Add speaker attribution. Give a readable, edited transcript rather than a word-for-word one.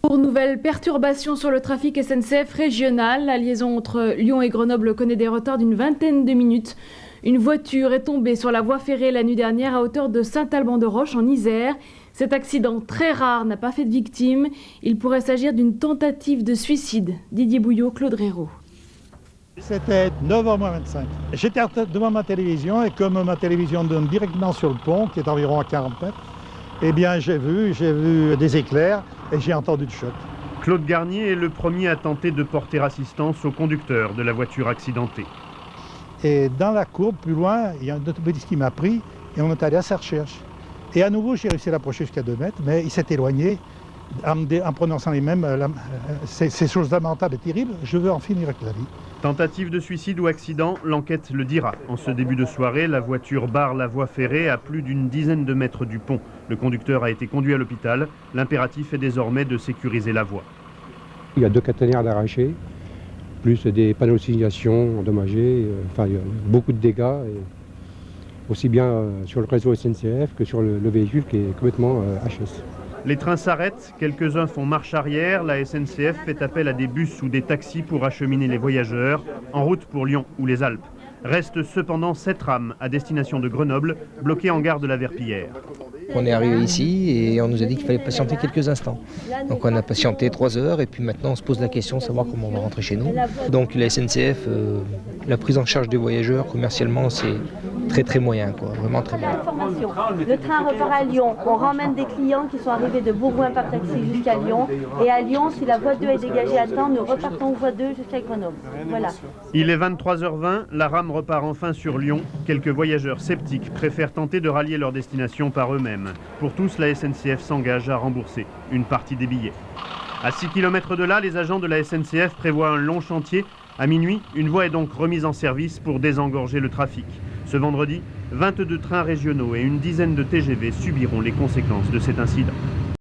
Speaker 1: Pour nouvelles perturbations sur le trafic SNCF régional, la liaison entre Lyon et Grenoble connaît des retards d'une vingtaine de minutes. Une voiture est tombée sur la voie ferrée la nuit dernière à hauteur de Saint-Alban-de-Roche en Isère. Cet accident très rare n'a pas fait de victime. Il pourrait s'agir d'une tentative de suicide. Didier Bouillot, Claude Réraud.
Speaker 2: C'était 9h25. J'étais devant ma télévision et comme ma télévision donne directement sur le pont, qui est environ à 40 mètres, eh bien j'ai vu des éclairs et j'ai entendu le choc.
Speaker 3: Claude Garnier est le premier à tenter de porter assistance au conducteur de la voiture accidentée.
Speaker 2: Et dans la courbe, plus loin, il y a un automobiliste qui m'a pris et on est allé à sa recherche. Et à nouveau, j'ai réussi à l'approcher jusqu'à 2 mètres, mais il s'est éloigné en prononçant les mêmes. Ces choses lamentables et terribles, je veux en finir avec la vie.
Speaker 3: Tentative de suicide ou accident, l'enquête le dira. En ce début de soirée, la voiture barre la voie ferrée à plus d'une dizaine de mètres du pont. Le conducteur a été conduit à l'hôpital. L'impératif est désormais de sécuriser la voie.
Speaker 4: Il y a 2 caténaires d'arrachés, plus des panneaux de signalisation endommagés. Il y a beaucoup de dégâts, aussi bien sur le réseau SNCF que sur le véhicule qui est complètement HS.
Speaker 3: Les trains s'arrêtent, quelques-uns font marche arrière. La SNCF fait appel à des bus ou des taxis pour acheminer les voyageurs en route pour Lyon ou les Alpes. Restent cependant 7 rames à destination de Grenoble, bloquées en gare de la Verpillière.
Speaker 5: On est arrivé ici et on nous a dit qu'il fallait patienter quelques instants. Donc on a patienté 3 heures et puis maintenant on se pose la question de savoir comment on va rentrer chez nous. Donc la SNCF, la prise en charge des voyageurs commercialement c'est très moyen, quoi, vraiment très moyen.
Speaker 6: Le train repart à Lyon, on ramène des clients qui sont arrivés de Bourgoin par taxi jusqu'à Lyon et à Lyon, si la voie 2 est dégagée à temps, nous repartons voie 2 jusqu'à Grenoble. Voilà.
Speaker 3: Il est 23h20, la rame repart enfin sur Lyon. Quelques voyageurs sceptiques préfèrent tenter de rallier leur destination par eux-mêmes. Pour tous, la SNCF s'engage à rembourser une partie des billets. À 6 km de là, les agents de la SNCF prévoient un long chantier. À minuit, une voie est donc remise en service pour désengorger le trafic. Ce vendredi, 22 trains régionaux et une dizaine de TGV subiront les conséquences de cet incident.